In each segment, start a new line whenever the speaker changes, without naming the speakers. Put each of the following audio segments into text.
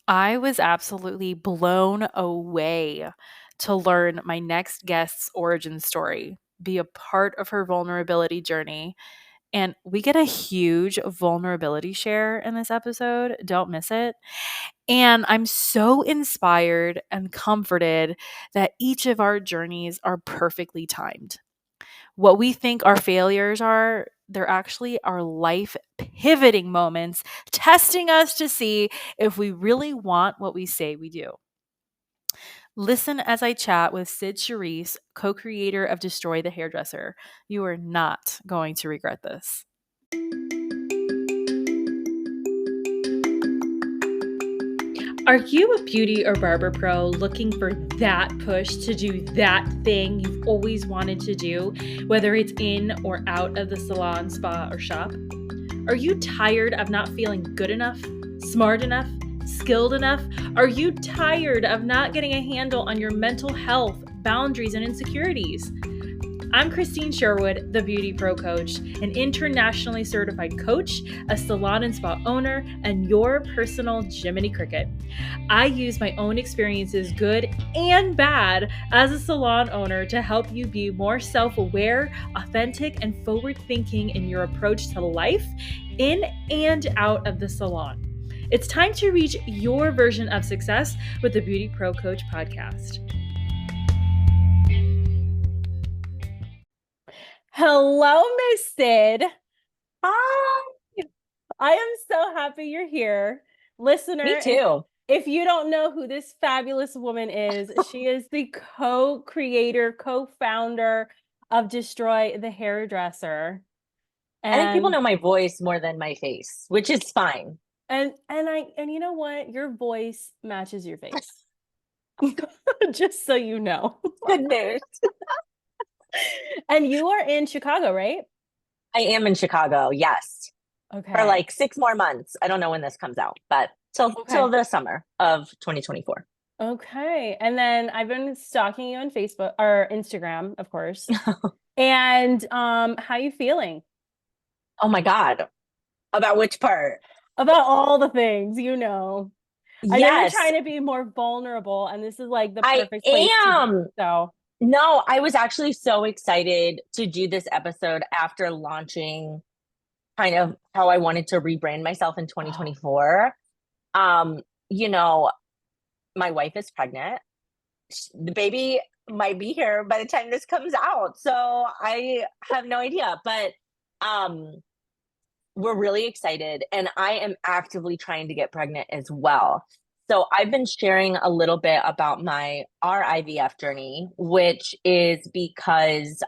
I was absolutely blown away to learn my next guest's origin story, be a part of her vulnerability journey. And we get a huge vulnerability share in this episode. Don't miss it. And I'm so inspired and comforted that each of our journeys are perfectly timed. What we think our failures are, they're actually our life pivoting moments, testing us to see if we really want what we say we do. Listen as I chat with Cyd Charisse, co creator of Destroy the Hairdresser. You are not going to regret this. Are you a beauty or barber pro looking for that push to do that thing you've always wanted to do, whether it's in or out of the salon, spa, or shop? Are you tired of not feeling good enough, smart enough, skilled enough? Are you tired of not getting a handle on your mental health, boundaries, and insecurities? I'm Christine Sherwood, the BeautyPro coach, an internationally certified coach, a salon and spa owner, and your personal Jiminy Cricket. I use my own experiences, good and bad, as a salon owner to help you be more self-aware, authentic, and forward-thinking in your approach to life, in and out of the salon. It's time to reach your version of success with the BeautyPro Coach podcast. Hello, Miss Cyd.
Hi.
I am so happy you're here. Listener,
Me too.
if you don't know who this fabulous woman is, she is the co-creator, co-founder of Destroy the Hairdresser.
I think people
And
know my voice more than my face, which is fine.
and you know what? Your voice matches your face. Just so you know.
Good news.
And you are in Chicago, right?
I am in Chicago, yes, for
Okay.
like 6 more months. I don't know when this comes out, but till
Okay.
the summer of 2024.
Okay. And then I've been stalking you on Facebook or Instagram, of course. And how you feeling
Oh my God. About which part?
about all the things, I know you're
Yes,
trying to be more vulnerable, and this is like the
I
perfect place to do
am.
so.
No, I was actually so excited to do this episode after launching kind of how I wanted to rebrand myself in
Oh,
2024. Um, you know, my wife is pregnant. The baby might be here by the time this comes out. So I have no idea, but um we're really excited and I am actively trying to get pregnant as well. So I've been sharing a little bit about my our IVF journey, which is because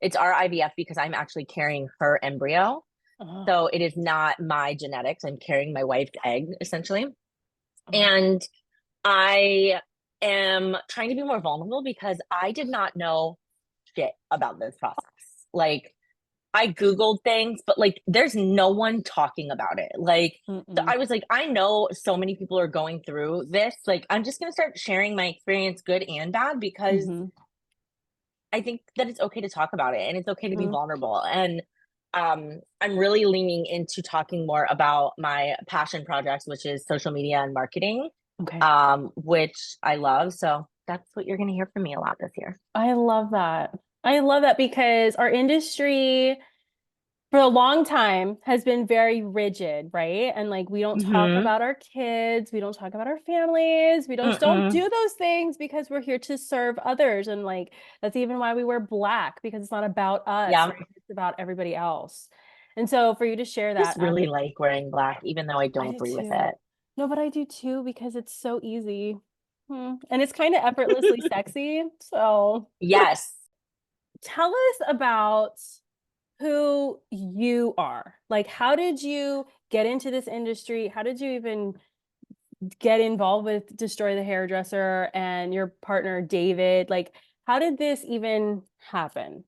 it's our IVF because I'm actually carrying her embryo.
oh,
So it is not my genetics. I'm carrying my wife's egg essentially.
oh.
And I am trying to be more vulnerable because I did not know shit about this process. Like, I Googled things, but like, there's no one talking about it. Like, so
Mm-mm.
I was like, I know so many people are going through this. Like, I'm just going to start sharing my experience, good and bad, because
Mm-hmm.
I think that it's okay to talk about it and it's okay to be
Mm.
vulnerable. And I'm really leaning into talking more about my passion projects, which is social media and marketing,
Okay.
which I love. So that's what you're going to hear from me a lot this year.
I love that. I love that because our industry for a long time has been very rigid, right? And like we don't talk
Mm-hmm.
about our kids, we don't talk about our families, we don't
Mm-mm.
do those things because we're here to serve others. And like that's even why we wear black because it's not about us,
Yeah.
right? It's about everybody else. And so for you to share
Just
that,
really like wearing black, even though I
I
don't
do
agree with
too.
it.
No, but I do too because it's so easy. And it's kind of effortlessly sexy. So
Yes.
tell us about who you are. Like, how did you get into this industry? How did you even get involved with Destroy the Hairdresser and your partner, David? Like, how did this even happen?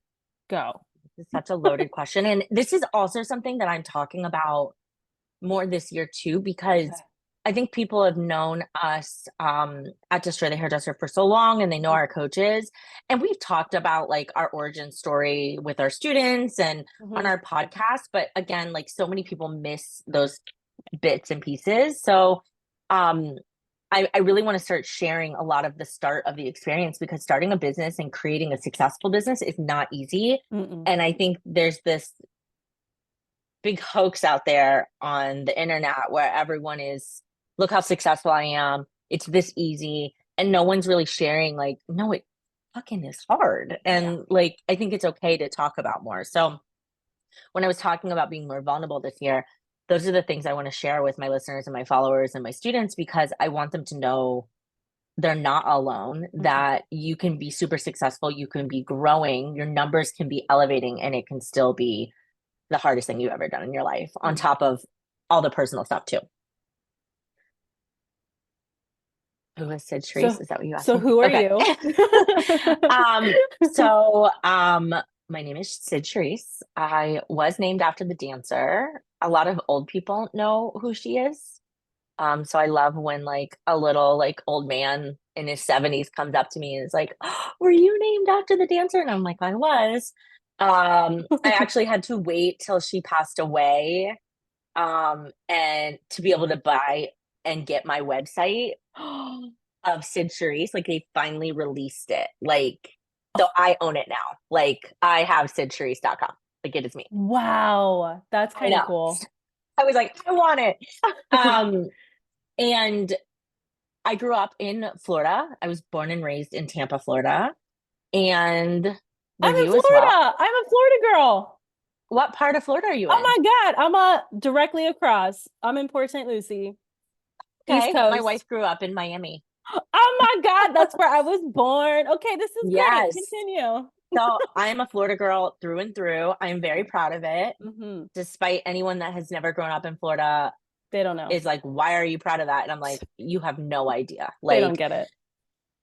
Go.
It's such a loaded question. And this is also something that I'm talking about more this year too, because
Okay.
I think people have known us at Destroy the Hairdresser for so long and they know our coaches. And we've talked about like our origin story with our students and on
Mhm.
our podcast. But again, like so many people miss those bits and pieces. So I really want to start sharing a lot of the start of the experience, because starting a business and creating a successful business is not easy.
Mm-mm.
And I think there's this big hoax out there on the internet where everyone is, look how successful I am. It's this easy. And no one's really sharing, like, no, it fucking is hard. And like, I think it's okay to talk about more. So when I was talking about being more vulnerable this year, those are the things I want to share with my listeners and my followers and my students, because I want them to know they're not alone, that you can be super successful, you can be growing, your numbers can be elevating, and it can still be the hardest thing you've ever done in your life, on top of all the personal stuff too. Who is Cyd Charisse? Is that what you asked
So
me?
who are
Okay.
you?
My name is Cyd Charisse. I was named after the dancer. A lot of old people know who she is. So I love when like a little like old man in his 70s comes up to me and is like, oh, were you named after the dancer? And I'm like, I was. I actually had to wait till she passed away, and to be able to buy and get my website of Cyd Charisse. Like they finally released it. Like, so I own it now. Like I have cydcharisse.com. Like it is me.
Wow, that's kind of cool.
I was like, I want it. And I grew up in Florida. I was born and raised in Tampa, Florida. And
I'm in Florida. I'm a Florida girl.
What part of Florida are you in?
Oh my God. I'm directly across. I'm in Port St. Lucie.
Okay.
East Coast.
My wife grew up in Miami.
Oh my God. That's where I was born. Okay. This is great. Continue.
So I'm a Florida girl through and through. I'm very proud of it. Despite anyone that has never grown up in Florida,
they don't know.
Is like, why are you proud of that? And I'm like, you have no idea. Like,
they don't get it.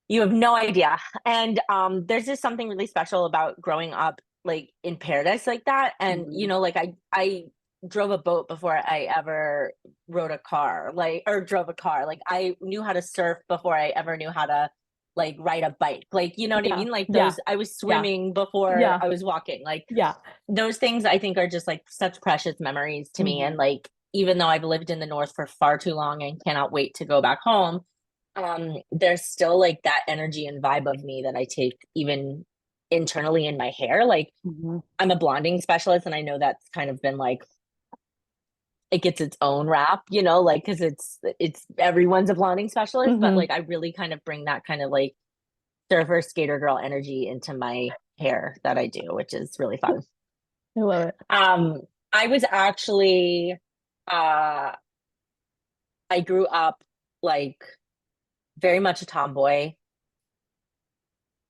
You have no idea. And there's just something really special about growing up like in paradise like that. And you know, like I drove a boat before I ever rode a car, like, or drove a car. Like I knew how to surf before I ever knew how to like ride a bike. Like, you know what I mean? Like those, I was swimming before I was walking. Like those things I think are just like such precious memories to me. And like, even though I've lived in the North for far too long and cannot wait to go back home, there's still like that energy and vibe of me that I take even internally in my hair. Like I'm a blonding specialist, and I know that's kind of been like, it gets its own rap, you know, like, cause it's everyone's a blonding specialist, but like I really kind of bring that kind of like surfer skater girl energy into my hair that I do, which is really fun.
I love it.
I was actually, I grew up like very much a tomboy.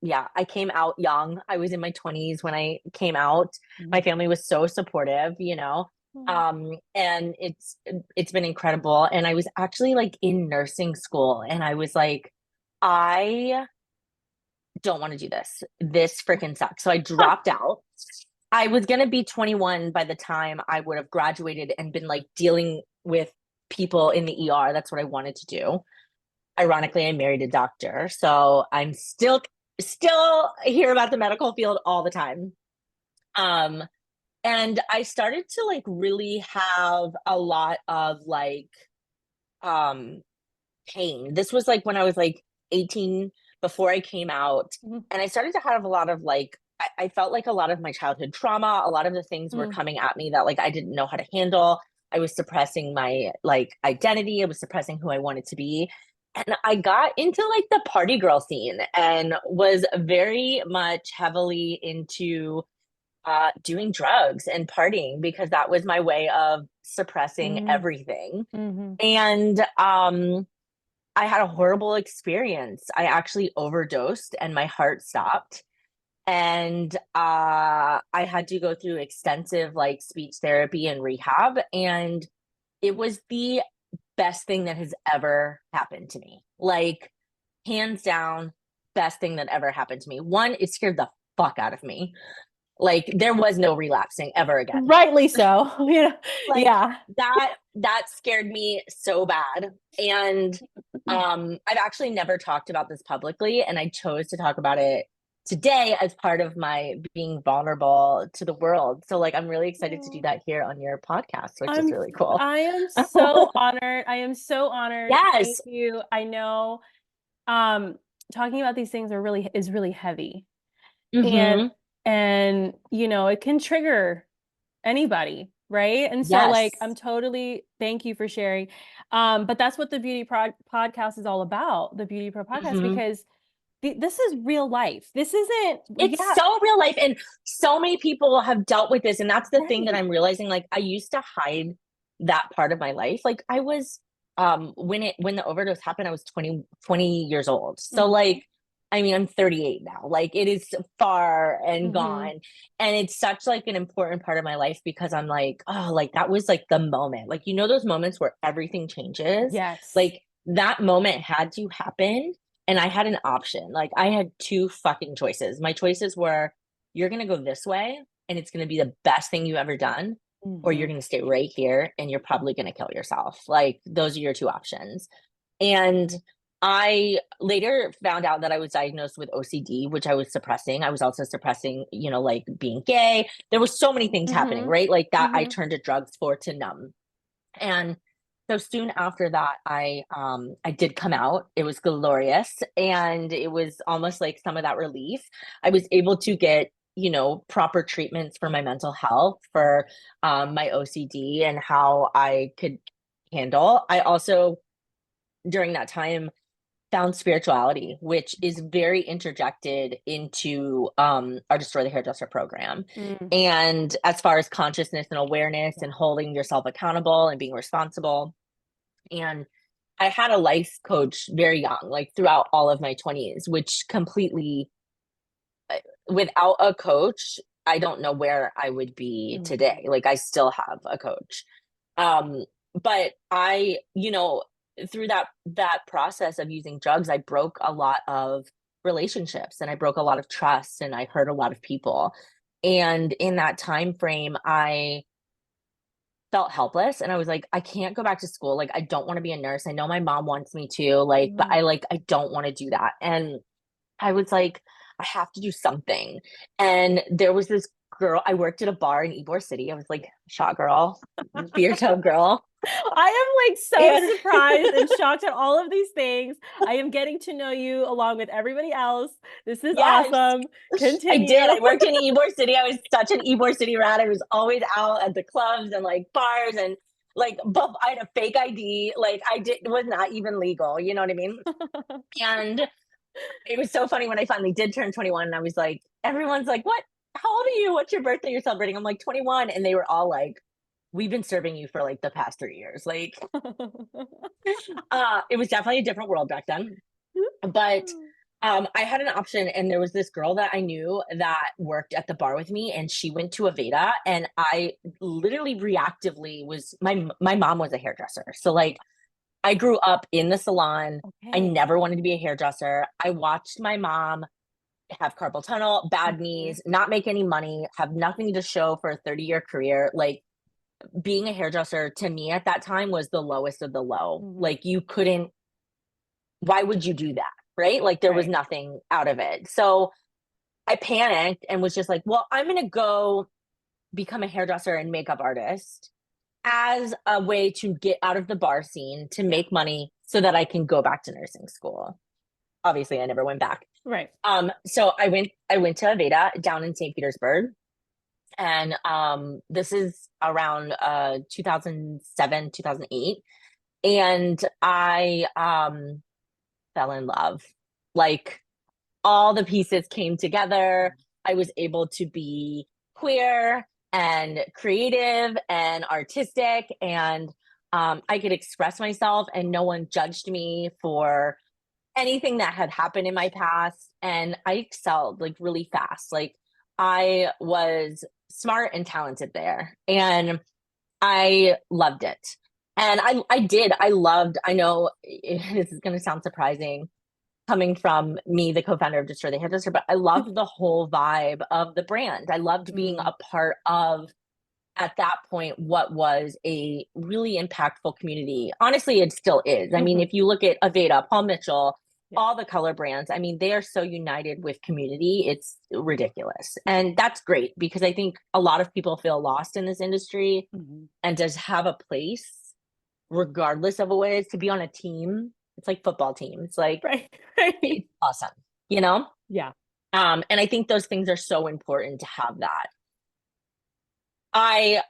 Yeah, I came out young. I was in my 20s when I came out. My family was so supportive, you know. And it's been incredible. And I was actually like in nursing school, and I was like, I don't want to do this. This freaking sucks. So I dropped out. I was going to be 21 by the time I would have graduated and been like dealing with people in the ER. That's what I wanted to do. Ironically, I married a doctor, so I'm still hear about the medical field all the time. And I started to like really have a lot of like pain. This was like when I was like 18, before I came out, and I started to have a lot of like, I felt like a lot of my childhood trauma, a lot of the things were coming at me that like I didn't know how to handle. I was suppressing my like identity. I was suppressing who I wanted to be. And I got into like the party girl scene and was very much heavily into doing drugs and partying, because that was my way of suppressing everything. And I had a horrible experience. I actually overdosed and my heart stopped. And I had to go through extensive like speech therapy and rehab. And it was the best thing that has ever happened to me. Like, hands down, best thing that ever happened to me. One, it scared the fuck out of me. Like, there was no relapsing ever again.
Rightly so.
Like, that scared me so bad. And I've actually never talked about this publicly, and I chose to talk about it today as part of my being vulnerable to the world. So like, I'm really excited to do that here on your podcast, which is really cool.
I am so honored. I am so honored.
Yes.
Thank you. I know talking about these things is really heavy.
Mm-hmm.
And you know, it can trigger anybody, right? And so
Yes.
like thank you for sharing. But that's what the podcast is all about, the BeautyPro podcast, because this is real life.
It's so real life. And so many people have dealt with this. And that's the thing that I'm realizing. Like, I used to hide that part of my life. Like, I was, when the overdose happened, I was 20 years old. So like, I mean, I'm 38 now. Like, it is far and gone. And it's such like an important part of my life, because I'm like, oh, like that was like the moment. Like, you know, those moments where everything changes.
Yes.
Like, that moment had to happen. And I had an option. Like, I had two fucking choices. My choices were, you're going to go this way and it's going to be the best thing you've ever done, or you're going to stay right here and you're probably going to kill yourself. Like, those are your two options. And I later found out that I was diagnosed with OCD, which I was suppressing. I was also suppressing, you know, like being gay. There were so many things happening, right? Like that I turned to drugs to numb. And so soon after that, I did come out. It was glorious. And it was almost like some of that relief. I was able to get, you know, proper treatments for my mental health, for my OCD, and how I could handle. I also, during that time, found spirituality, which is very interjected into our Destroy the Hairdresser program. And as far as consciousness and awareness and holding yourself accountable and being responsible. And I had a life coach very young, like throughout all of my 20s, which completely, without a coach, I don't know where I would be today. Like, I still have a coach. But I, you know, through that process of using drugs, I broke a lot of relationships, and I broke a lot of trust, and I hurt a lot of people. And in that time frame, I felt helpless, and I was like, I can't go back to school. Like, I don't want to be a nurse. I know my mom wants me to, like, but I don't want to do that. And I was like, I have to do something. And there was this girl, I worked at a bar in Ybor City. I was like, shot girl, beer tub girl.
I am like so surprised and shocked at all of these things. I am getting to know you along with everybody else. This is awesome. Continue.
I did. I worked in Ybor City. I was such an Ybor City rat. I was always out at the clubs and like bars, and like, but I had a fake ID. Like, it was not even legal. You know what I mean? And it was so funny when I finally did turn 21, and I was like, everyone's like, what? How old are you? What's your birthday you're celebrating? I'm like, 21. And they were all like, we've been serving you for like the past 3 years. Like, it was definitely a different world back then. But I had an option, and there was this girl that I knew that worked at the bar with me, and she went to Aveda, and I literally reactively my mom was a hairdresser. So like, I grew up in the salon. I never wanted to be a hairdresser. I watched my mom have carpal tunnel, bad knees, not make any money, have nothing to show for a 30-year career. Like, being a hairdresser to me at that time was the lowest of the low. Like, you couldn't, why would you do that? Right? Like, there was nothing out of it. So I panicked and was just like, well, I'm going to go become a hairdresser and makeup artist as a way to get out of the bar scene, to make money so that I can go back to nursing school. Obviously, I never went back.
Right.
So I went to Aveda down in St. Petersburg. And this is around 2007, 2008. And I fell in love. Like, all the pieces came together. I was able to be queer and creative and artistic, and I could express myself, and no one judged me for anything that had happened in my past. And I excelled like really fast. Like, I was smart and talented there, and I loved it. And I know this is going to sound surprising coming from me, the co-founder of Destroy the Hairdresser, but I loved the whole vibe of the brand. I loved being a part of, at that point, what was a really impactful community. Honestly, it still is. I mean, if you look at Aveda, Paul Mitchell, all the color brands. I mean, they are so united with community. It's ridiculous. And that's great because I think a lot of people feel lost in this industry and just have a place, regardless of what it is, to be on a team. It's like football team. It's like, it's awesome, you know?
Yeah.
And I think those things are so important to have that. I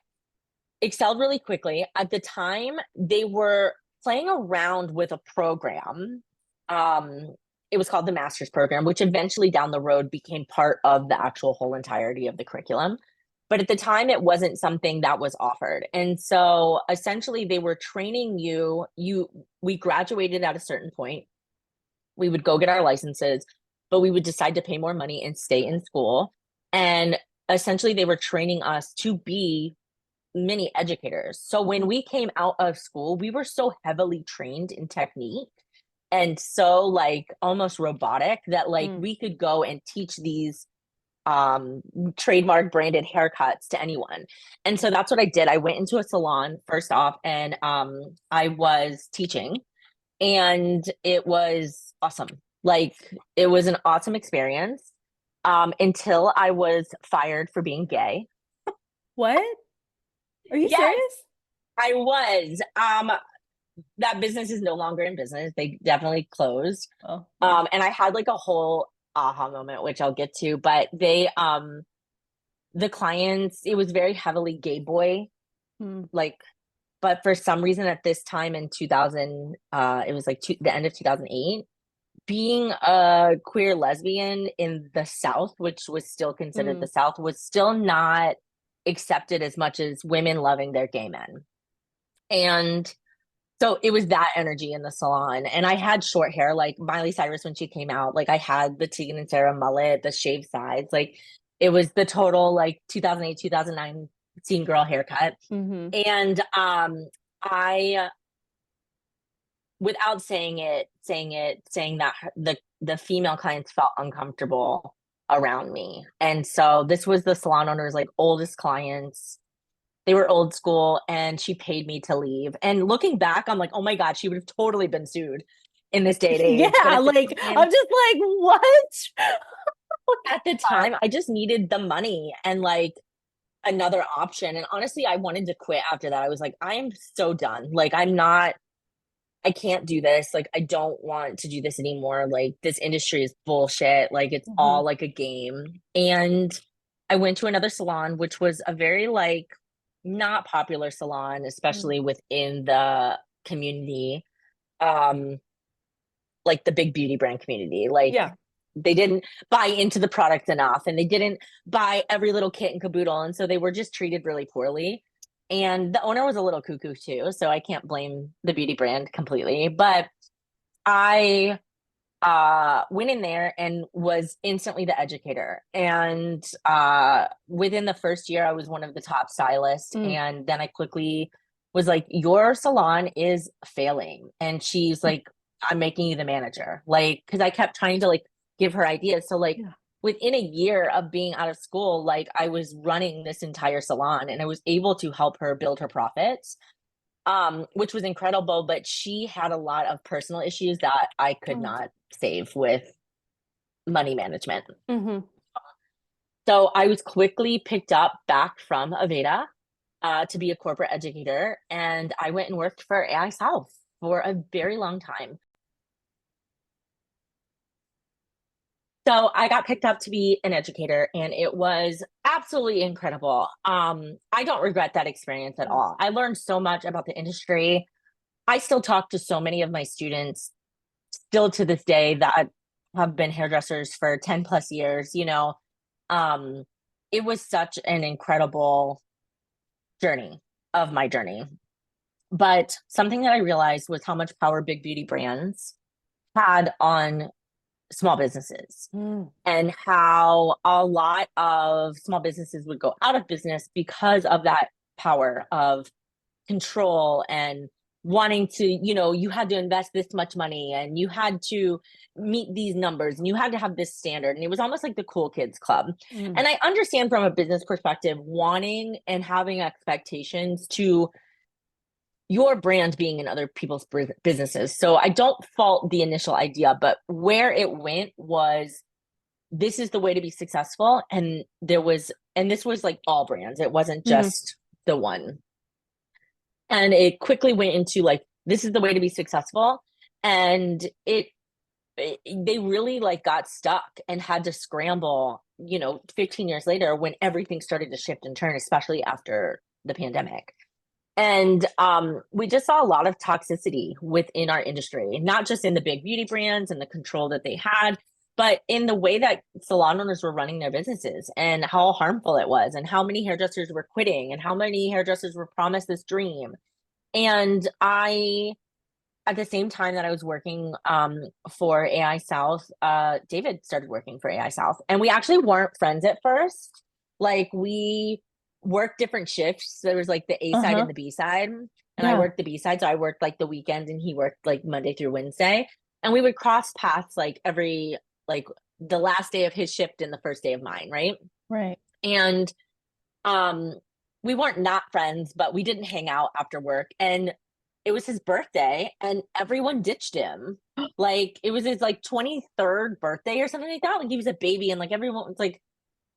excelled really quickly. At the time, they were playing around with a program. It was called the master's program, which eventually down the road became part of the actual whole entirety of the curriculum. But at the time, it wasn't something that was offered. And so essentially they were training we graduated at a certain point. We would go get our licenses, but we would decide to pay more money and stay in school. And essentially they were training us to be mini educators. So when we came out of school, we were so heavily trained in technique and so like almost robotic that like we could go and teach these trademark branded haircuts to anyone. And so that's what I did. I went into a salon first off and I was teaching and it was awesome. Like it was an awesome experience until I was fired for being gay.
What? Are you
Yes,
serious?
I was. That business is no longer in business. They definitely closed.
Oh.
And I had like a whole aha moment, which I'll get to, but they the clients, it was very heavily gay boy, like, but for some reason at this time in 2000, it was like the end of 2008, being a queer lesbian in the South, which was still considered the South, was still not accepted as much as women loving their gay men. And so it was that energy in the salon. And I had short hair, like Miley Cyrus when she came out, like I had the Tegan and Sarah mullet, the shaved sides, like it was the total like 2008, 2009 teen girl haircut. And I, without saying that the female clients felt uncomfortable around me. And so this was the salon owner's like oldest clients. They were old school and she paid me to leave. And looking back, I'm like, oh my God, she would have totally been sued in this day and age.
Yeah, like time, I'm just like, what?
At the time, I just needed the money and like another option. And honestly, I wanted to quit after that. I was like, I am so done. Like, I can't do this. Like, I don't want to do this anymore. Like, this industry is bullshit. Like, it's all like a game. And I went to another salon, which was a very like not popular salon, especially within the community, like the big beauty brand community. Like, they didn't buy into the product enough and they didn't buy every little kit and caboodle. And so they were just treated really poorly. And the owner was a little cuckoo too. So I can't blame the beauty brand completely. But I went in there and was instantly the educator. And within the first year, I was one of the top stylists. And then I quickly was like, your salon is failing. And she's like, I'm making you the manager. Like, because I kept trying to like give her ideas. So like within a year of being out of school, like I was running this entire salon and I was able to help her build her profits, which was incredible. But she had a lot of personal issues that I could not save with money management. So I was quickly picked up back from Aveda to be a corporate educator. And I went and worked for AI South for a very long time. So I got picked up to be an educator and it was absolutely incredible. I don't regret that experience at all. I learned so much about the industry. I still talk to so many of my students still to this day that have been hairdressers for 10 plus years, you know. It was such an incredible journey of my journey. But something that I realized was how much power big beauty brands had on small businesses and how a lot of small businesses would go out of business because of that power of control and wanting to, you know, you had to invest this much money and you had to meet these numbers and you had to have this standard. And it was almost like the cool kids club. And I understand from a business perspective, wanting and having expectations to your brand being in other people's businesses. So I don't fault the initial idea, but where it went was, this is the way to be successful. And this was like all brands. It wasn't just the one. And it quickly went into like, this is the way to be successful. And they really like got stuck and had to scramble, 15 years later when everything started to shift and turn, especially after the pandemic. And we just saw a lot of toxicity within our industry, not just in the big beauty brands and the control that they had, but in the way that salon owners were running their businesses and how harmful it was, and how many hairdressers were quitting, and how many hairdressers were promised this dream. And at the same time that I was working for AI South, David started working for AI South. And we actually weren't friends at first. Like, we worked different shifts. There was like the A side and the B side. And I worked the B side. So I worked like the weekend and he worked like Monday through Wednesday. And we would cross paths like the last day of his shift and the first day of mine, right?
Right.
And we weren't not friends, but we didn't hang out after work. And it was his birthday and everyone ditched him. Like, it was his like 23rd birthday or something like that. Like, he was a baby, and like everyone was like,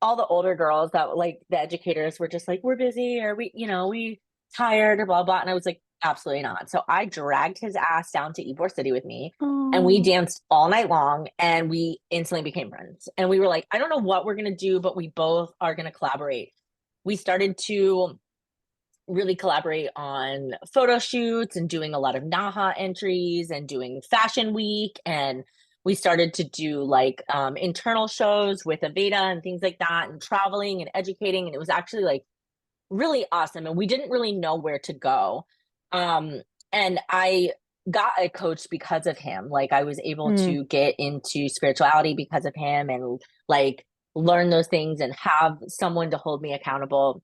all the older girls that like the educators were just like, we're busy, or we tired, or blah, blah. And I was like, absolutely not. So I dragged his ass down to Ybor City with me. And we danced all night long, and we instantly became friends. And we were like, I don't know what we're going to do, but we both are going to collaborate. We started to really collaborate on photo shoots and doing a lot of Naha entries and doing fashion week. And we started to do like internal shows with Aveda and things like that, and traveling and educating. And it was actually like really awesome. And we didn't really know where to go. And I got a coach because of him. Like, I was able to get into spirituality because of him, and like learn those things and have someone to hold me accountable.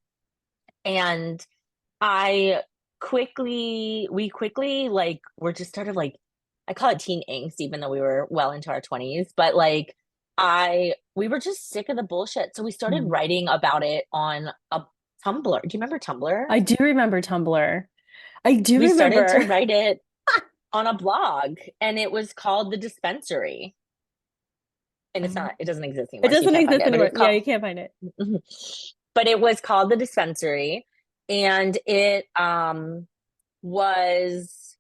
And we quickly like, we're just started like, I call it teen angst, even though we were well into our 20s, but like we were just sick of the bullshit. So we started writing about it on a Tumblr. Do you remember Tumblr?
I do remember Tumblr.
We started to write it on a blog, and it was called The Dispensary. And it doesn't exist anymore.
It doesn't exist anymore. Yeah, you can't find it.
But it was called The Dispensary, and it was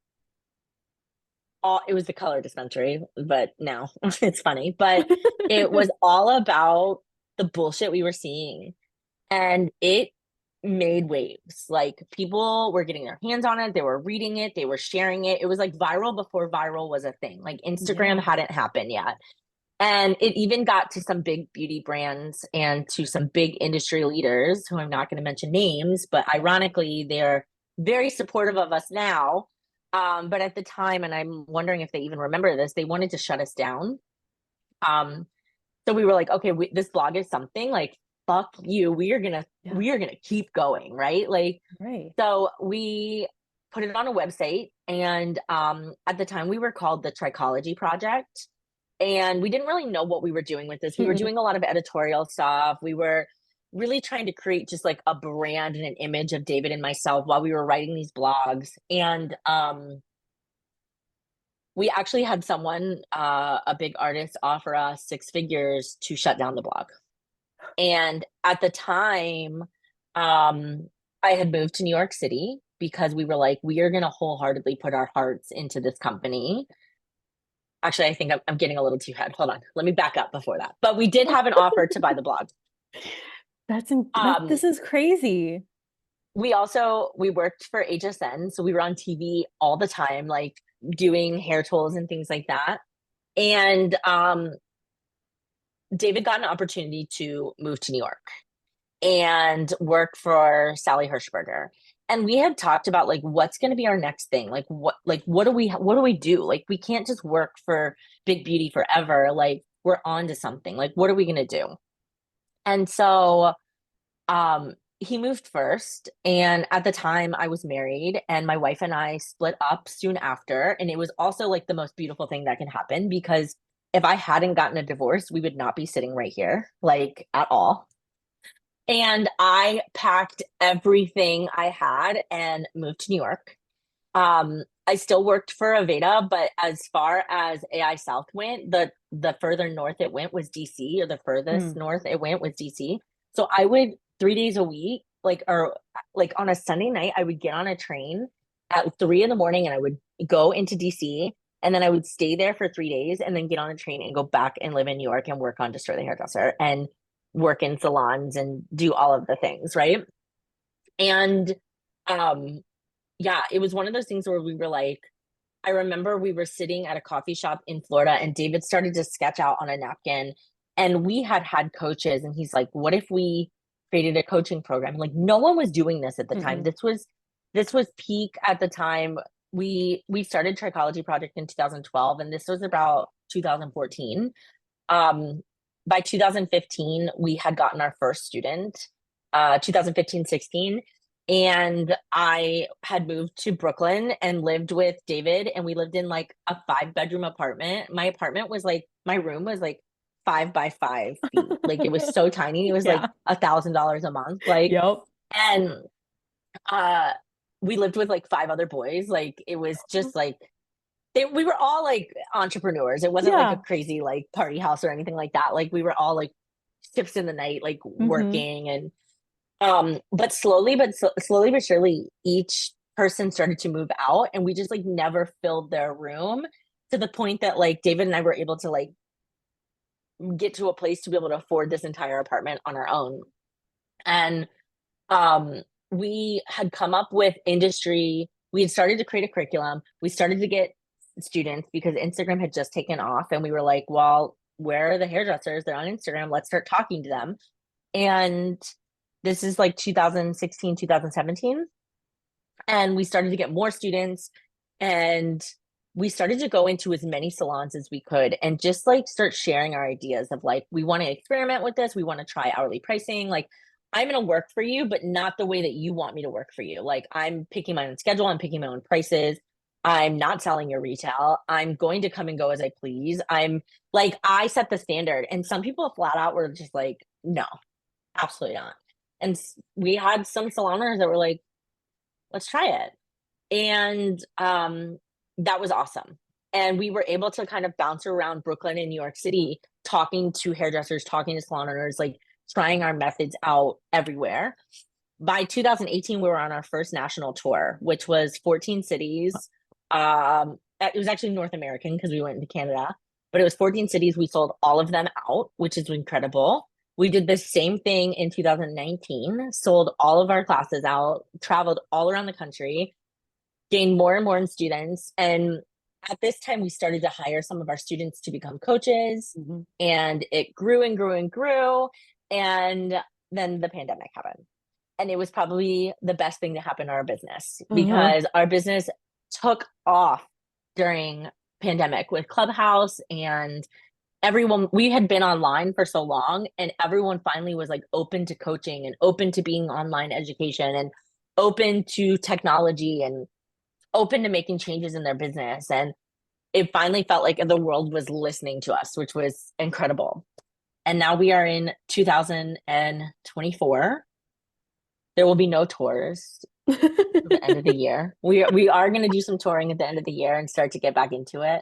the color dispensary, but now it's funny. But it was all about the bullshit we were seeing, and it made waves. Like, people were getting their hands on it, they were reading it, they were sharing it. It was like viral before viral was a thing. Like, Instagram hadn't happened yet. And it even got to some big beauty brands and to some big industry leaders, who I'm not going to mention names, but ironically, they're very supportive of us now. But at the time, and I'm wondering if they even remember this, they wanted to shut us down. So we were like, okay, this blog is something, like, fuck you. We are gonna keep going, right? Like, so we put it on a website, and at the time we were called the Trichology Project. And we didn't really know what we were doing with this. We were doing a lot of editorial stuff. We were really trying to create just like a brand and an image of David and myself while we were writing these blogs. And we actually had someone, a big artist, offer us 6 figures to shut down the blog. And at the time, I had moved to New York City because we were like, we are going to wholeheartedly put our hearts into this company. Actually, I think I'm getting a little too ahead. Hold on. Let me back up before that. But we did have an offer to buy the blog.
This is crazy.
We worked for HSN. So we were on TV all the time, like doing hair tools and things like that. And David got an opportunity to move to New York and work for Sally Hirschberger. And we had talked about like, what's going to be our next thing? Like, what do we do? Like, we can't just work for big beauty forever. Like, we're on to something. Like, what are we going to do? And so, he moved first. And at the time I was married, and my wife and I split up soon after. And it was also like the most beautiful thing that can happen, because if I hadn't gotten a divorce, we would not be sitting right here, like, at all. And I packed everything I had and moved to New York. I still worked for Aveda, but as far as AI South went, the further north it went was DC, or the furthest north it went was DC. So I would 3 days a week, or on a Sunday night, I would get on a train at 3 in the morning and I would go into DC, and then I would stay there for 3 days and then get on a train and go back and live in New York and work on Destroy the Hairdresser and work in salons and do all of the things, right? And yeah, it was one of those things where we were like, I remember we were sitting at a coffee shop in Florida and David started to sketch out on a napkin, and we had coaches, and he's like, what if we created a coaching program? Like, no one was doing this at the time. This was peak at the time. We started Trichology Project in 2012, and this was about 2014. By 2015, we had gotten our first student, 2015-16. And I had moved to Brooklyn and lived with David, and we lived in like a 5-bedroom apartment. My room was like 5 by 5 feet. Like, it was so tiny. It was like $1,000 a month. Like, and we lived with like 5 other boys. Like, it was just like, we were all like entrepreneurs. It wasn't like a crazy like party house or anything like that. Like, we were all like ships in the night, like working. And but slowly but surely, each person started to move out, and we just like never filled their room, to the point that like David and I were able to like get to a place to be able to afford this entire apartment on our own. And we had come up with we had started to create a curriculum. We started to get students because Instagram had just taken off, and we were like, well, where are the hairdressers? They're on Instagram. Let's start talking to them. And this is like 2016, 2017. And we started to get more students, and we started to go into as many salons as we could and just like start sharing our ideas of like, we want to experiment with this. We want to try hourly pricing. Like, I'm going to work for you, but not the way that you want me to work for you. Like, I'm picking my own schedule. I'm picking my own prices. I'm not selling your retail. I'm going to come and go as I please. I set the standard. And some people flat out were just like, no, absolutely not. And we had some salon owners that were like, let's try it. And that was awesome. And we were able to kind of bounce around Brooklyn and New York City, talking to hairdressers, talking to salon owners, like trying our methods out everywhere. By 2018, we were on our first national tour, which was 14 cities. It was actually North American because we went into Canada, but it was 14 cities. We sold all of them out, which is incredible. We did the same thing in 2019, sold all of our classes out, traveled all around the country, gained more and more students. And at this time, we started to hire some of our students to become coaches, and it grew and grew and grew. And then the pandemic happened. And it was probably the best thing to happen to our business, because our business took off during pandemic with Clubhouse, and we had been online for so long, and everyone finally was like open to coaching and open to being online education and open to technology and open to making changes in their business. And it finally felt like the world was listening to us, which was incredible. And now we are in 2024. There will be no tours at the end of the year. We are going to do some touring at the end of the year and start to get back into it.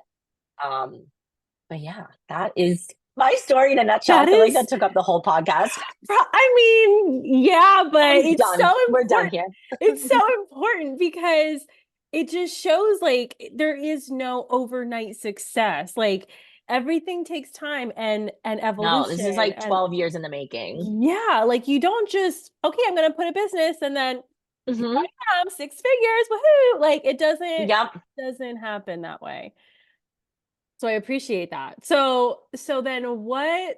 But yeah, that is my story in a nutshell. I feel like that took up the whole podcast.
I mean, yeah, but it's
done.
So important.
We're done here.
It's so important because it just shows like there is no overnight success. Like, everything takes time and evolution.
No, this is like 12 years in the making.
Yeah, like you don't just, okay, I'm going to put a business and then I have 6 figures, woohoo! Like, it doesn't happen that way. So I appreciate that. So then what,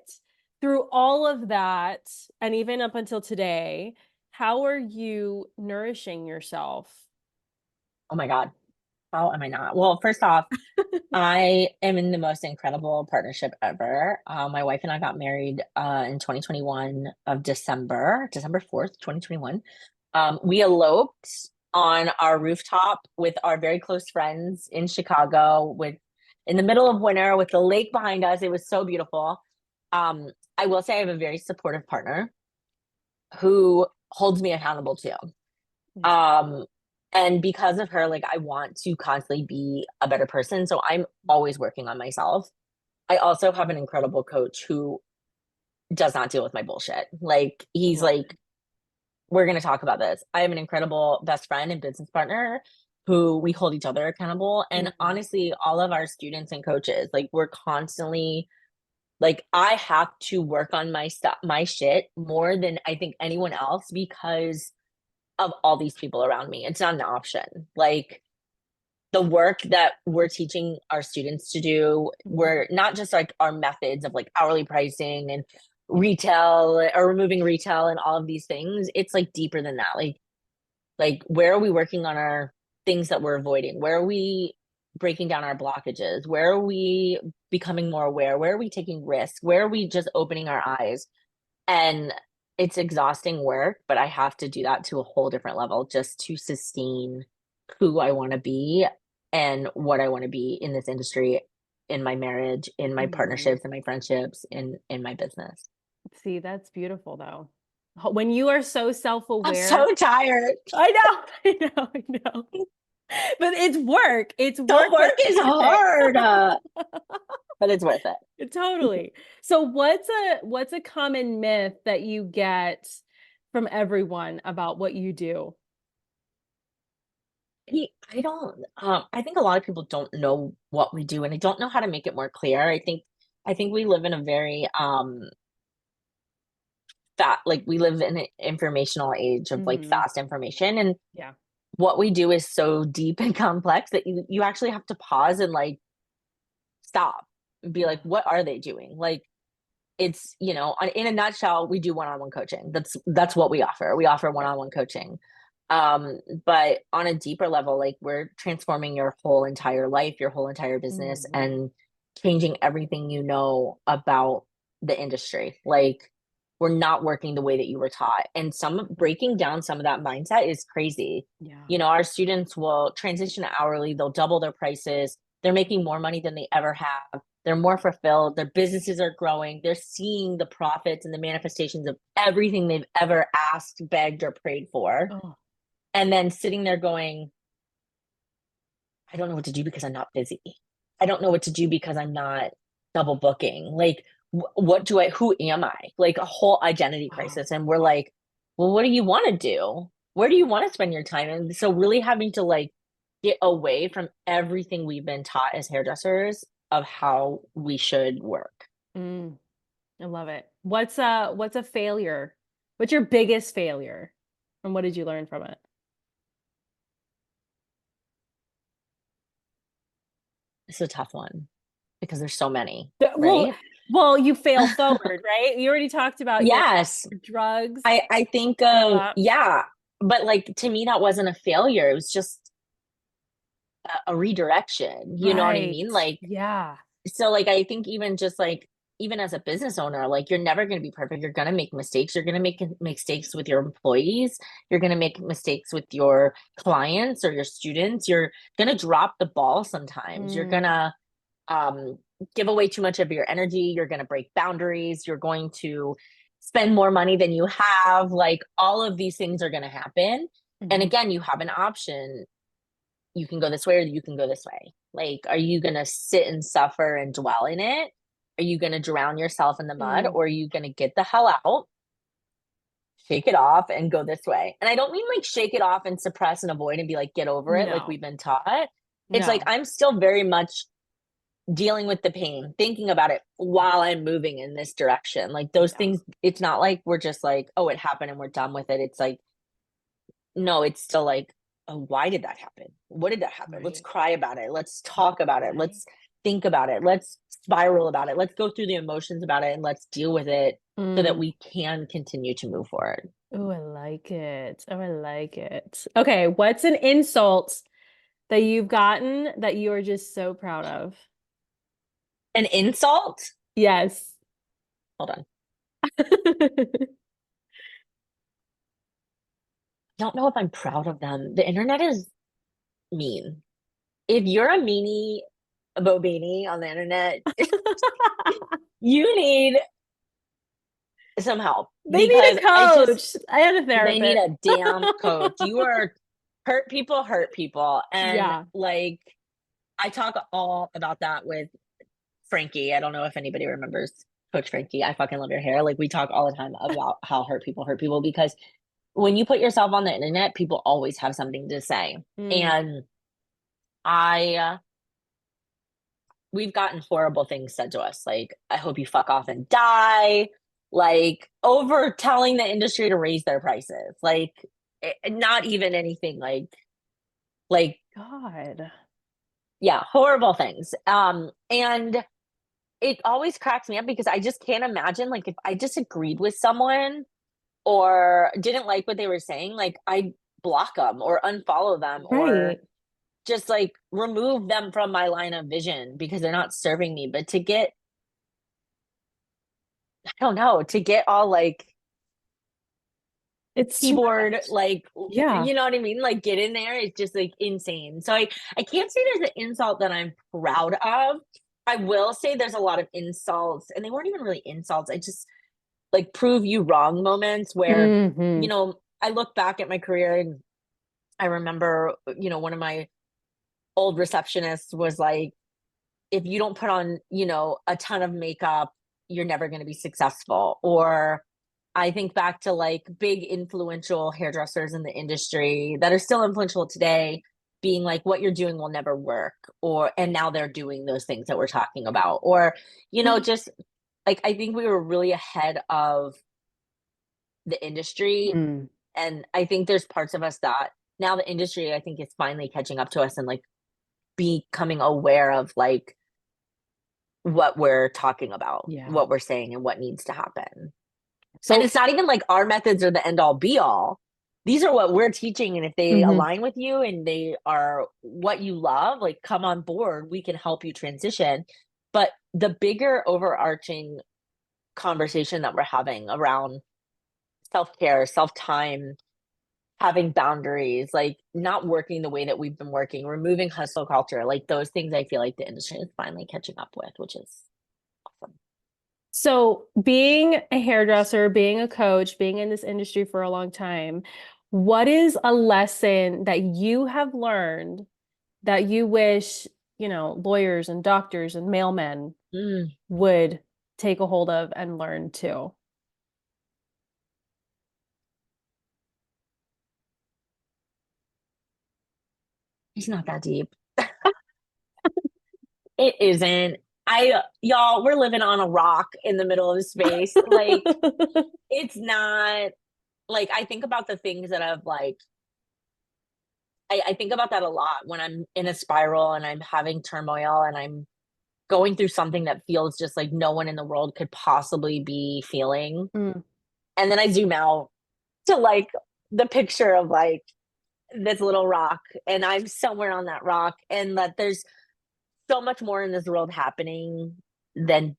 through all of that, and even up until today, how are you nourishing yourself?
Oh my God. How am I not? Well, first off, I am in the most incredible partnership ever. My wife and I got married in 2021 of December 4th, 2021. We eloped on our rooftop with our very close friends in Chicago, in the middle of winter with the lake behind us. It was so beautiful. I will say I have a very supportive partner who holds me accountable too. And because of her, like, I want to constantly be a better person. So I'm always working on myself. I also have an incredible coach who does not deal with my bullshit. Like, he's like, we're going to talk about this. I have an incredible best friend and business partner who we hold each other accountable. And honestly, all of our students and coaches, like, we're constantly, like, I have to work on my stuff, my shit more than I think anyone else because of all these people around me. It's not an option. Like, the work that we're teaching our students to do, we're not just like our methods of like hourly pricing and retail or removing retail and all of these things. It's like deeper than that. Like where are we working on our things that we're avoiding? Where are we breaking down our blockages? Where are we becoming more aware? Where are we taking risks? Where are we just opening our eyes? And it's exhausting work, but I have to do that to a whole different level just to sustain who I want to be and what I want to be in this industry, in my marriage, in my partnerships, in my friendships, in my business.
See, that's beautiful though. When you are so self-aware.
I'm so tired.
I know. But it's work. It's work.
The work is hard. But it's worth it.
Totally. So what's a common myth that you get from everyone about what you do?
I think a lot of people don't know what we do and they don't know how to make it more clear. I think we live in a very we live in an informational age of like fast information, and what we do is so deep and complex that you actually have to pause and like stop and be like, what are they doing? Like, it's, in a nutshell, we do one-on-one coaching. That's what we offer. We offer one-on-one coaching. But on a deeper level, like, we're transforming your whole entire life, your whole entire business, and changing everything you know about the industry. Like, we're not working the way that you were taught, and breaking down some of that mindset is crazy. Our students will transition to hourly, they'll double their prices, they're making more money than they ever have, they're more fulfilled, their businesses are growing, they're seeing the profits and the manifestations of everything they've ever asked, begged, or prayed for. And then sitting there going, I don't know what to do because I'm not busy. I don't know what to do because I'm not double booking. Like, who am I? Like, a whole identity crisis. And we're like, well, what do you want to do? Where do you want to spend your time? And so really having to like get away from everything we've been taught as hairdressers of how we should work.
I love it. What's a failure? What's your biggest failure? And what did you learn from it?
It's a tough one because there's so many,
right?
Right?
Well, you fail forward, right? You already talked about
Yes.
your drugs.
I think but like, to me, that wasn't a failure. It was just a redirection. You know what I mean? Like, so like, I think even just like, even as a business owner, like, you're never going to be perfect. You're going to make mistakes. You're going to make mistakes with your employees. You're going to make mistakes with your clients or your students. You're going to drop the ball sometimes. You're going to give away too much of your energy. You're going to break boundaries. You're going to spend more money than you have. Like, all of these things are going to happen. And again, you have an option. You can go this way or you can go this way. Like, are you going to sit and suffer and dwell in it? Are you going to drown yourself in the mud, or are you going to get the hell out, shake it off, and go this way? And I don't mean like shake it off and suppress and avoid and be like, get over it, like we've been taught. It's like, I'm still very much dealing with the pain, thinking about it while I'm moving in this direction. Like, those things, it's not like we're just like, oh, it happened and we're done with it. It's like, no, it's still like, oh, why did that happen? What did that happen? Let's cry about it. Let's talk about it. Let's think about it. Let's spiral about it. Let's go through the emotions about it and let's deal with it so that we can continue to move forward.
Oh, I like it. Oh, I like it. Okay. What's an insult that you've gotten that you are just so proud of?
An insult?
Yes.
Hold on. I don't know if I'm proud of them. The internet is mean. If you're a meanie, a bobini on the internet, you need some help.
They need a coach. I had a therapist.
They need a damn coach. hurt people. And
Yeah.
like, I talk all about that with Frankie. I don't know if anybody remembers Coach Frankie. I fucking love your hair. Like, we talk all the time about how hurt people because when you put yourself on the internet, people always have something to say. And we've gotten horrible things said to us. Like, I hope you fuck off and die. Like, over telling the industry to raise their prices. Like, not even anything like
God.
Yeah, horrible things. And it always cracks me up because I just can't imagine, like, if I disagreed with someone or didn't like what they were saying, like, I block them or unfollow them or just like remove them from my line of vision because they're not serving me. But to get, I don't know, to get all like
it's
keyboard, like,
yeah,
you know what I mean? Like, get in there. It's just like insane. So I can't say there's an insult that I'm proud of. I will say there's a lot of insults, and they weren't even really insults. I just like prove you wrong moments where, you know, I look back at my career and I remember, you know, one of my old receptionists was like, if you don't put on, you know, a ton of makeup, you're never going to be successful. Or I think back to like big influential hairdressers in the industry that are still influential today being like, what you're doing will never work. And now they're doing those things that we're talking about. Or, you know, just like, I think we were really ahead of the industry. And I think there's parts of us that now the industry, I think, is finally catching up to us and like becoming aware of like what we're talking about, what we're saying, and what needs to happen. So, and it's not even like our methods are the end all be all. These are what we're teaching. And if they align with you and they are what you love, like, come on board, we can help you transition. But the bigger overarching conversation that we're having around self-care, self-time, having boundaries, like not working the way that we've been working, removing hustle culture, like those things I feel like the industry is finally catching up with, which is awesome.
So being a hairdresser, being a coach, being in this industry for a long time, what is a lesson that you have learned that you wish, you know, lawyers and doctors and mailmen would take a hold of and learn too?
It's not that deep. It isn't. Y'all, we're living on a rock in the middle of space. Like, it's not, like, I think about the things that I've like, I think about that a lot when I'm in a spiral and I'm having turmoil and I'm going through something that feels just like no one in the world could possibly be feeling. And then I zoom out to like the picture of like this little rock, and I'm somewhere on that rock, and that there's so much more in this world happening than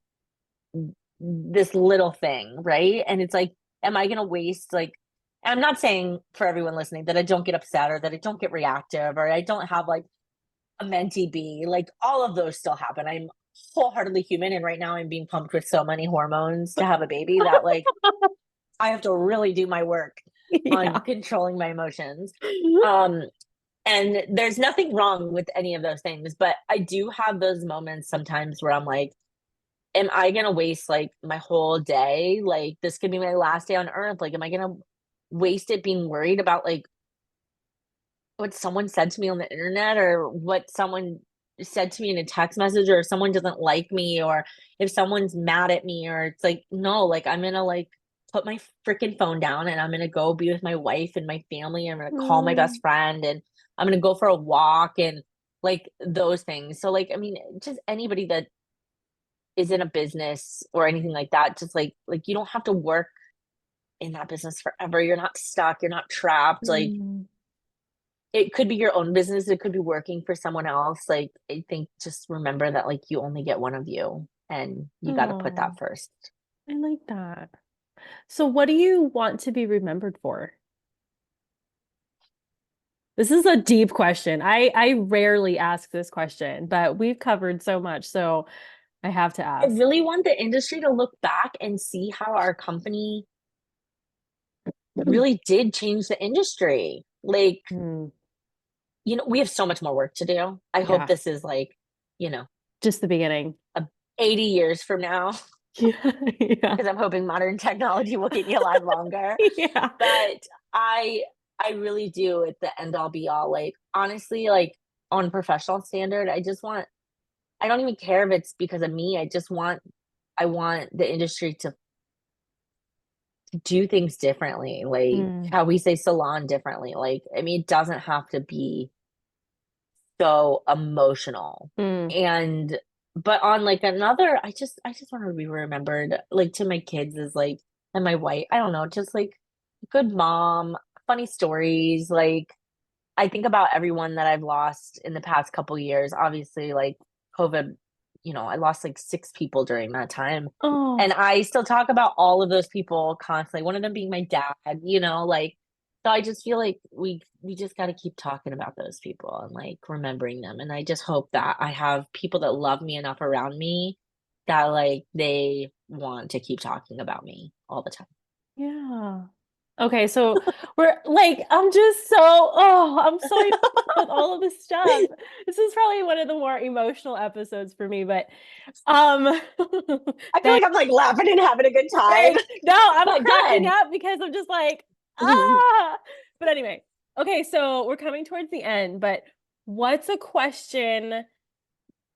this little thing, right? And it's like, am I going to waste, like, I'm not saying for everyone listening that I don't get upset or that I don't get reactive or I don't have like a mentee bee, like all of those still happen. I'm wholeheartedly human, and right now I'm being pumped with so many hormones to have a baby that like I have to really do my work on controlling my emotions. And there's nothing wrong with any of those things, but I do have those moments sometimes where I'm like, am I going to waste like my whole day? Like, this could be my last day on earth. Like, am I going to waste it being worried about like what someone said to me on the internet or what someone said to me in a text message, or if someone doesn't like me, or if someone's mad at me, or it's like, no, like I'm going to like put my freaking phone down and I'm going to go be with my wife and my family. I'm going to call my best friend and I'm going to go for a walk and like those things. So like, I mean, just anybody that is in a business or anything like that, just like you don't have to work in that business forever. You're not stuck. You're not trapped. Like, it could be your own business. It could be working for someone else. Like, I think just remember that like you only get one of you and you got to put that first.
I like that. So what do you want to be remembered for? This is a deep question. I rarely ask this question, but we've covered so much, so I have to ask.
I really want the industry to look back and see how our company really did change the industry. Like, we have so much more work to do. I hope this is like,
just the beginning.
80 years from now.
Yeah.
Because I'm hoping modern technology will keep me alive longer.
Yeah.
But I really do, at the end all be all, like, honestly, like, on professional standard, I don't even care if it's because of me. I want the industry to do things differently, like how we say salon differently. Like, I mean, it doesn't have to be so emotional. But on like another, I just want to be remembered, like, to my kids is like, and my wife, I don't know, just like good mom, funny stories. Like, I think about everyone that I've lost in the past couple years. Obviously, like COVID, I lost like 6 people during that time. And I still talk about all of those people constantly, one of them being my dad, like, so I just feel like we just got to keep talking about those people and like remembering them. And I just hope that I have people that love me enough around me that like they want to keep talking about me all the time.
Yeah. Okay, so we're like, I'm so with all of this stuff. This is probably one of the more emotional episodes for me, but
I feel like I'm like laughing and having a good time.
No, I'm cracking up because I'm just like, But anyway, okay, so we're coming towards the end, but what's a question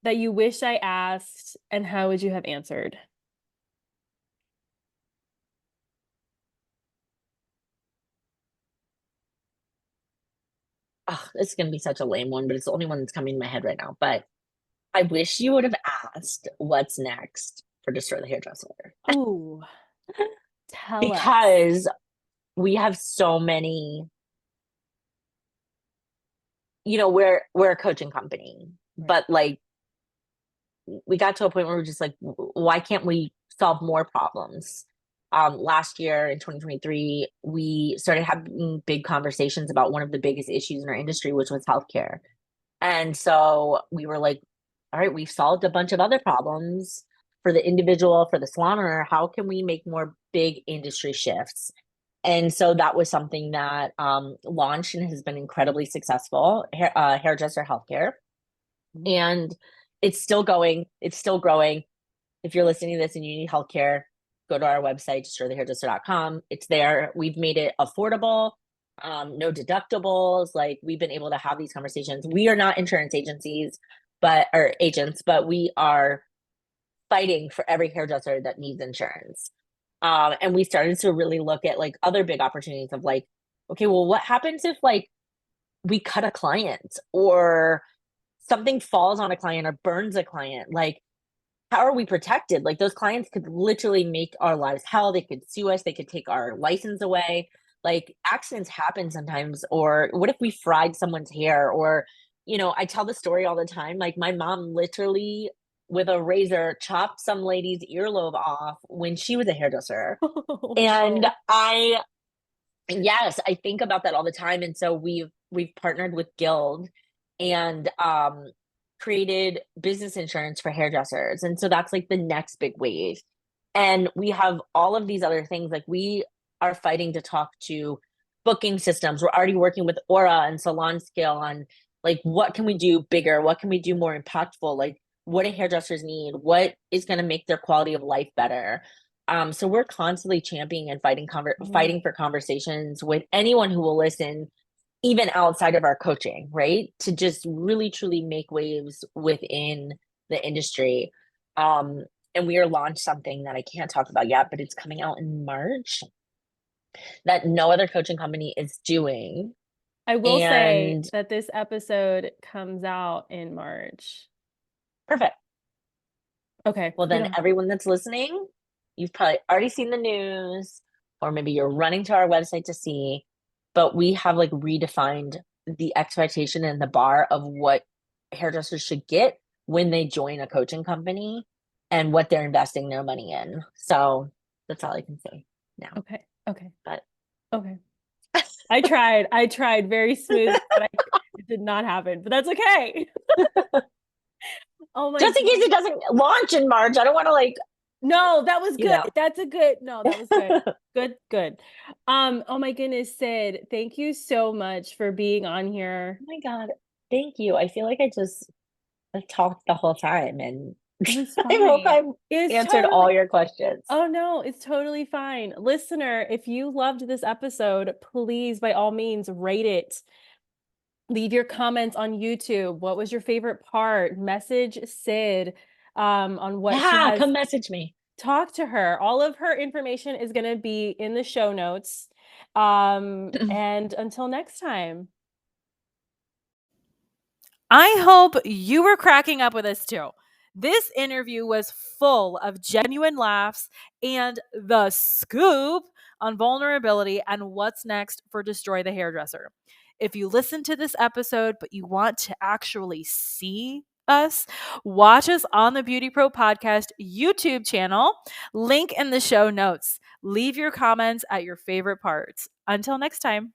that you wish I asked and how would you have answered?
Oh, this is going to be such a lame one, but it's the only one that's coming to my head right now. But I wish you would have asked what's next for Destroy the Hairdresser.
Oh, tell us.
Because we have so many, we're a coaching company, but like we got to a point where we're just like, why can't we solve more problems? Last year in 2023, we started having big conversations about one of the biggest issues in our industry, which was healthcare. And so we were like, all right, we've solved a bunch of other problems for the individual, for the salon owner. How can we make more big industry shifts? And so that was something that launched and has been incredibly successful, hairdresser healthcare. And it's still going, it's still growing. If you're listening to this and you need healthcare, go to our website, destroythehairdresser.com. It's there. We've made it affordable, no deductibles. Like, we've been able to have these conversations. We are not insurance agencies, or agents, but we are fighting for every hairdresser that needs insurance. And we started to really look at like other big opportunities of like, okay, well, what happens if like we cut a client or something falls on a client or burns a client? Like, how are we protected? Like, those clients could literally make our lives hell. They could sue us. They could take our license away. Like, accidents happen sometimes. Or what if we fried someone's hair? Or, I tell the story all the time. Like, my mom literally with a razor chopped some lady's earlobe off when she was a hairdresser. And yes, I think about that all the time. And so we've partnered with Guild and created business insurance for hairdressers. And so that's like the next big wave. And we have all of these other things. Like, we are fighting to talk to booking systems. We're already working with Aura and Salon Scale on like, what can we do bigger? What can we do more impactful? Like, what do hairdressers need? What is going to make their quality of life better? So we're constantly championing and fighting for conversations with anyone who will listen, even outside of our coaching, right? To just really, truly make waves within the industry. And we are launched something that I can't talk about yet, but it's coming out in March that no other coaching company is doing.
I will say that this episode comes out in March.
Perfect.
Okay.
Well, then everyone that's listening, you've probably already seen the news, or maybe you're running to our website to see, but we have like redefined the expectation and the bar of what hairdressers should get when they join a coaching company and what they're investing their money in. So that's all I can say now.
Okay.
But
okay. I tried very smooth, but it did not happen, but that's okay.
Oh my! Just in case it doesn't launch in March, I don't want to like
No, that was good.
You know.
That's a good, no, that was good. Good. Oh my goodness, Cyd, thank you so much for being on here.
Oh my God. Thank you. I feel like I've talked the whole time, and
It was
I hope
fine.
I've answered all your questions.
Oh no, it's totally fine. Listener, if you loved this episode, please, by all means, rate it. Leave your comments on YouTube. What was your favorite part? Message Cyd on what she has.
Come message me.
Talk to her. All of her information is going to be in the show notes. And until next time. I hope you were cracking up with us too. This interview was full of genuine laughs and the scoop on vulnerability and what's next for Destroy the Hairdresser. If you listen to this episode, but you want to actually see us, watch us on the BeautyPro podcast YouTube channel, link in the show notes. Leave your comments at your favorite parts. Until next time.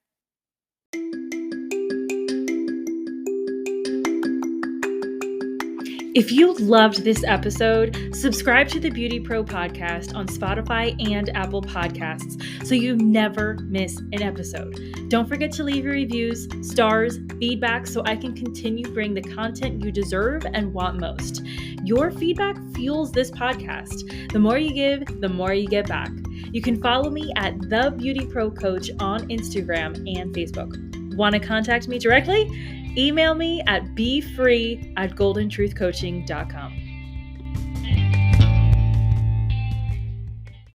If you loved this episode, subscribe to the BeautyPro podcast on Spotify and Apple Podcasts so you never miss an episode. Don't forget to leave your reviews, stars, feedback so I can continue bring the content you deserve and want most. Your feedback fuels this podcast. The more you give, the more you get back. You can follow me at The BeautyPro Coach on Instagram and Facebook. Want to contact me directly? Email me at befree@goldentruthcoaching.com.